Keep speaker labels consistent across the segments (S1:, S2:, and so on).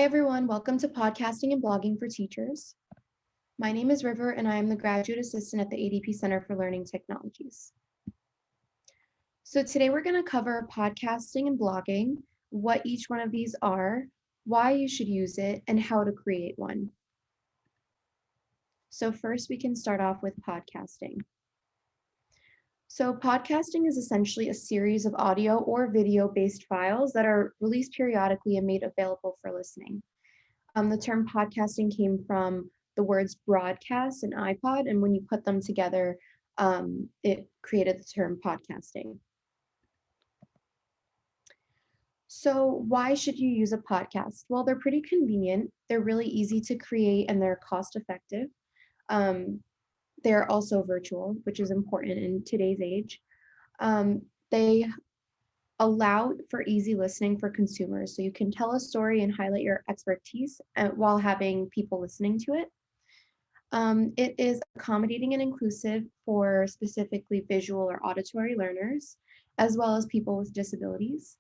S1: Everyone, welcome to Podcasting and Blogging for Teachers. My name is River and I am the Graduate Assistant at the ADP Center for Learning Technologies. So today we're going to cover podcasting and blogging, what each one of these are, why you should use it, and how to create one. So first we can start off with podcasting. So podcasting is essentially a series of audio or video-based files that are released periodically and made available for listening. The term podcasting came from the words broadcast and iPod, and when you put them together, it created the term podcasting. So why should you use a podcast? Well, they're pretty convenient. They're really easy to create and they're cost effective. They're also virtual, which is important in today's age. They allow for easy listening for consumers. So you can tell a story and highlight your expertise while having people listening to it. It is accommodating and inclusive for specifically visual or auditory learners, as well as people with disabilities.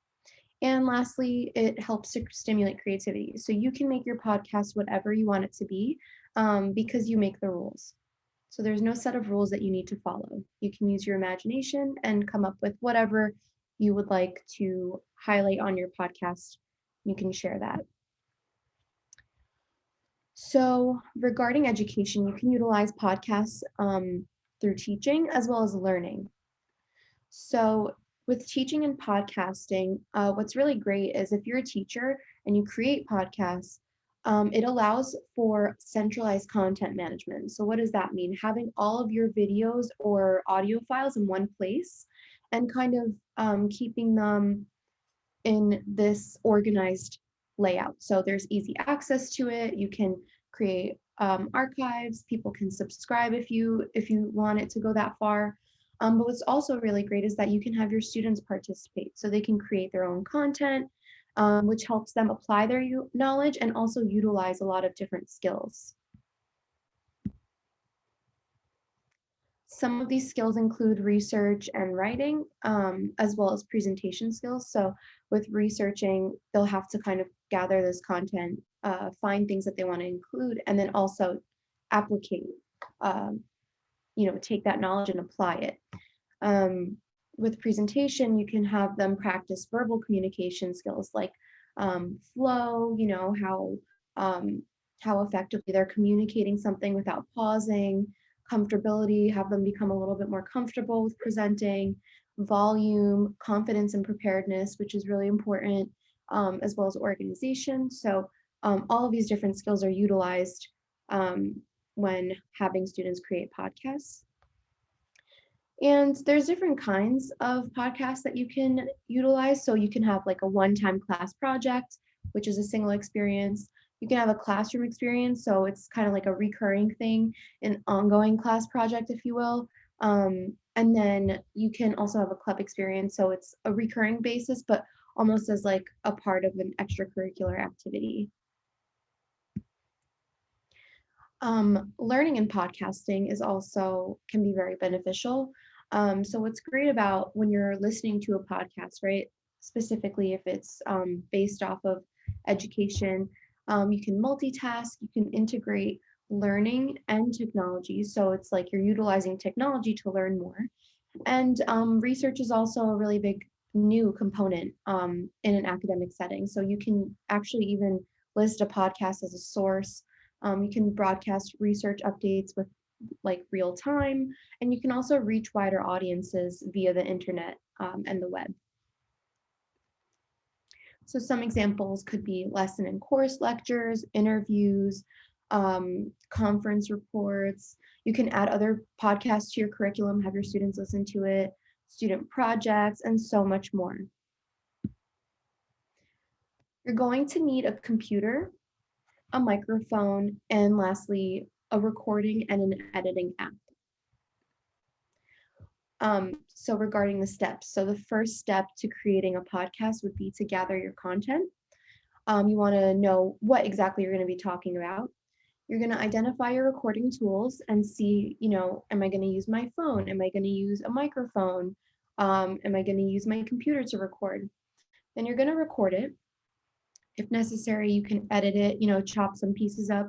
S1: And lastly, it helps to stimulate creativity. So you can make your podcast whatever you want it to be because you make the rules. So there's no set of rules that you need to follow. You can use your imagination and come up with whatever you would like to highlight on your podcast. You can share that. So regarding education, you can utilize podcasts through teaching as well as learning. So with teaching and podcasting, what's really great is if you're a teacher and you create podcasts, it allows for centralized content management. So what does that mean? Having all of your videos or audio files in one place and kind of keeping them in this organized layout. So there's easy access to it. You can create archives. People can subscribe if you want it to go that far. But what's also really great is that you can have your students participate. So they can create their own content, which helps them apply their knowledge and also utilize a lot of different skills. Some of these skills include research and writing, as well as presentation skills. So with researching, they'll have to kind of gather this content, find things that they want to include, and then also applicate, take that knowledge and apply it. With presentation, you can have them practice verbal communication skills like flow, how effectively they're communicating something without pausing, comfortability, have them become a little bit more comfortable with presenting, volume, confidence and preparedness, which is really important, as well as organization. So all of these different skills are utilized when having students create podcasts. And there's different kinds of podcasts that you can utilize. So you can have like a one-time class project, which is a single experience. You can have a classroom experience. So it's kind of like a recurring thing, an ongoing class project, if you will. And then you can also have a club experience. So it's a recurring basis, but almost as like a part of an extracurricular activity. Learning in podcasting can be very beneficial. So what's great about when you're listening to a podcast, right? Specifically if it's based off of education, you can multitask, you can integrate learning and technology. So it's like you're utilizing technology to learn more. And research is also a really big new component in an academic setting. So you can actually even list a podcast as a source. You can broadcast research updates with like real time, and you can also reach wider audiences via the internet and the web. So some examples could be lesson and course lectures, interviews, conference reports. You can add other podcasts to your curriculum, have your students listen to it, student projects, and so much more. You're going to need a computer, a microphone, and lastly, a recording and an editing app. So regarding the steps, so the first step to creating a podcast would be to gather your content. You want to know what exactly you're going to be talking about. You're going to identify your recording tools and see, am I going to use my phone? Am I going to use a microphone? Am I going to use my computer to record? Then you're going to record it. If necessary, you can edit it, chop some pieces up.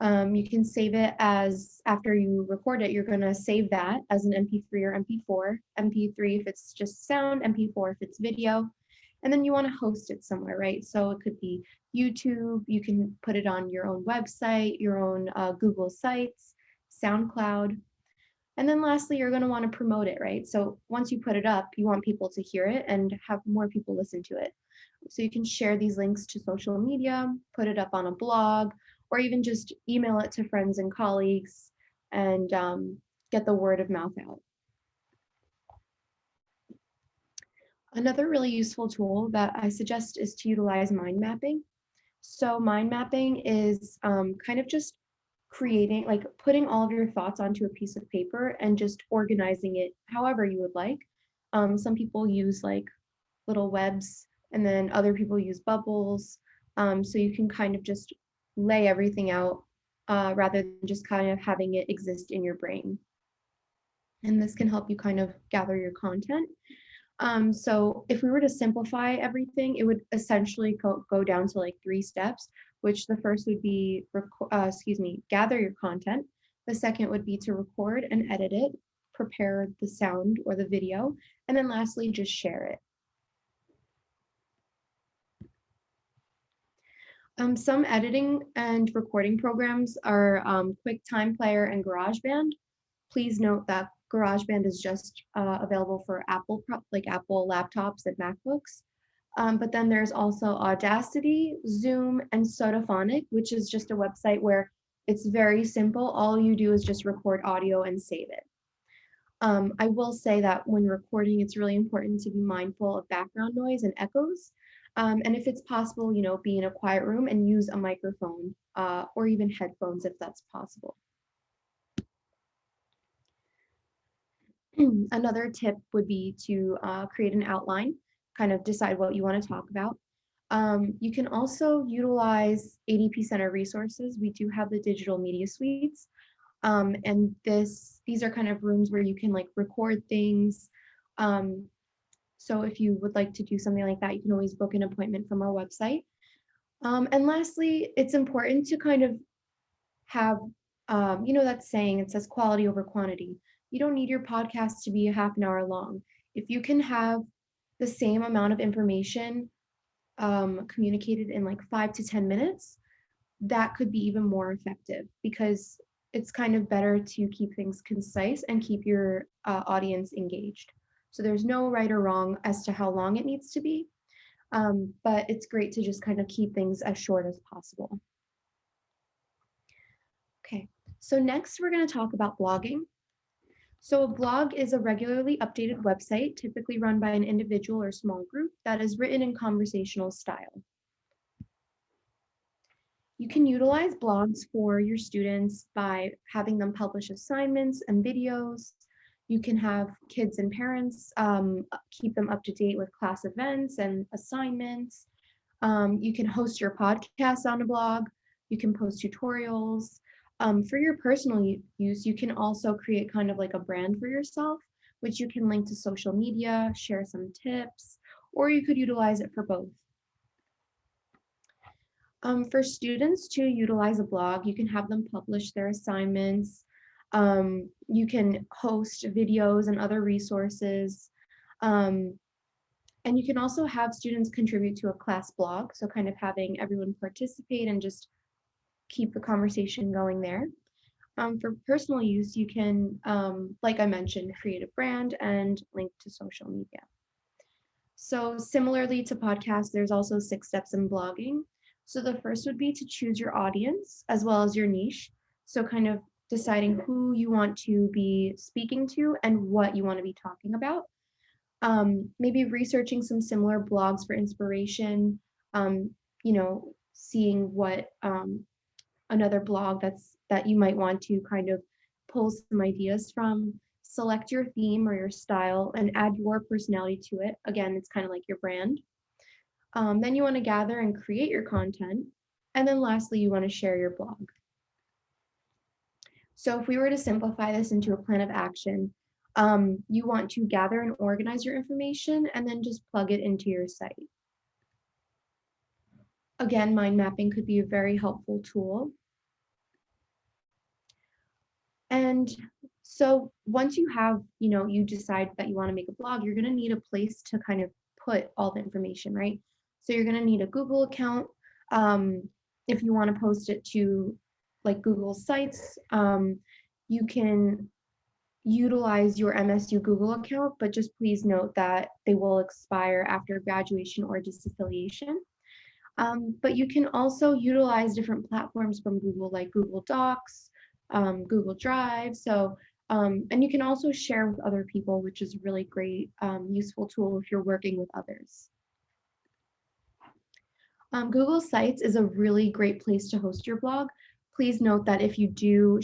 S1: You can save it as, after you record it, you're going to save that as an MP3 or MP4. MP3 if it's just sound, MP4 if it's video. And then you want to host it somewhere, right? So it could be YouTube, you can put it on your own website, your own Google Sites, SoundCloud. And then lastly, you're going to want to promote it, right? So once you put it up, you want people to hear it and have more people listen to it. So you can share these links to social media, put it up on a blog, or even just email it to friends and colleagues and get the word of mouth out. Another really useful tool that I suggest is to utilize mind mapping. So mind mapping is kind of just creating, like putting all of your thoughts onto a piece of paper and just organizing it however you would like. Some people use like little webs, and then other people use bubbles. So you can kind of just lay everything out rather than just kind of having it exist in your brain. And this can help you kind of gather your content. So if we were to simplify everything, it would essentially go down to like 3 steps, which the first would be, gather your content. The second would be to record and edit it, prepare the sound or the video, and then lastly, just share it. Some editing and recording programs are QuickTime Player and GarageBand. Please note that GarageBand is just available for Apple laptops and MacBooks. But then there's also Audacity, Zoom, and Sodaphonic, which is just a website where it's very simple. All you do is just record audio and save it. I will say that when recording, it's really important to be mindful of background noise and echoes. And if it's possible, be in a quiet room and use a microphone or even headphones if that's possible. Another tip would be to create an outline, kind of decide what you want to talk about. You can also utilize ADP Center resources. We do have the digital media suites. And these are kind of rooms where you can like record things. So if you would like to do something like that, you can always book an appointment from our website. And lastly, it's important to kind of have, that saying, it says quality over quantity. You don't need your podcast to be a half an hour long. If you can have the same amount of information communicated in like 5 to 10 minutes, that could be even more effective because it's kind of better to keep things concise and keep your audience engaged. So there's no right or wrong as to how long it needs to be, but it's great to just kind of keep things as short as possible. Okay, so next we're going to talk about blogging. So a blog is a regularly updated website, typically run by an individual or small group, that is written in conversational style. You can utilize blogs for your students by having them publish assignments and videos. You can have kids and parents keep them up to date with class events and assignments. You can host your podcast on a blog. You can post tutorials. For your personal use, you can also create kind of like a brand for yourself, which you can link to social media, share some tips, or you could utilize it for both. For students to utilize a blog, you can have them publish their assignments. You can host videos and other resources. And you can also have students contribute to a class blog, so kind of having everyone participate and just keep the conversation going there. For personal use, you can, like I mentioned, create a brand and link to social media. So similarly to podcasts, there's also 6 steps in blogging. So the first would be to choose your audience as well as your niche. So kind of deciding who you want to be speaking to and what you want to be talking about. Maybe researching some similar blogs for inspiration, seeing what another blog that you might want to kind of pull some ideas from. Select your theme or your style and add your personality to it. Again, it's kind of like your brand. Then you want to gather and create your content. And then lastly, you want to share your blog. So if we were to simplify this into a plan of action, you want to gather and organize your information and then just plug it into your site. Again, mind mapping could be a very helpful tool. And so once you have, you decide that you want to make a blog, you're going to need a place to kind of put all the information, right? So you're going to need a Google account. Um, if you want to post it to like Google Sites, you can utilize your MSU Google account, but just please note that they will expire after graduation or disaffiliation. But you can also utilize different platforms from Google, like Google Docs, Google Drive. And you can also share with other people, which is a really great, useful tool if you're working with others. Google Sites is a really great place to host your blog. Please note that if you do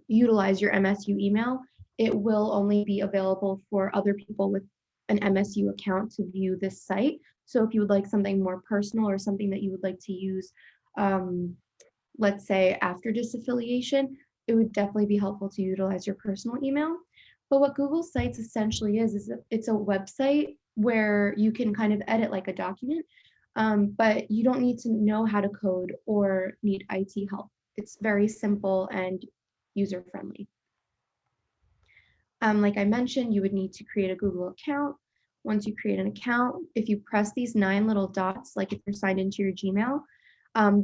S1: utilize your MSU email, it will only be available for other people with an MSU account to view this site. So if you would like something more personal or something that you would like to use, um, let's say after disaffiliation, it would definitely be helpful to utilize your personal email. But what Google Sites essentially is it's a website where you can kind of edit like a document, but you don't need to know how to code or need IT help. It's very simple and user friendly. Like I mentioned, you would need to create a Google account. Once you create an account, if you press these 9 little dots, like if you're signed into your Gmail,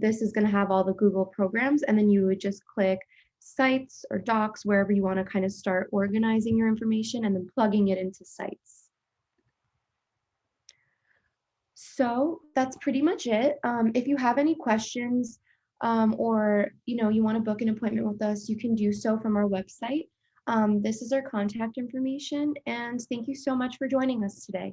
S1: this is going to have all the Google programs, and then you would just click Sites or Docs, wherever you want to kind of start organizing your information and then plugging it into Sites. So that's pretty much it. If you have any questions, or you want to book an appointment with us, you can do so from our website. This is our contact information, and thank you so much for joining us today.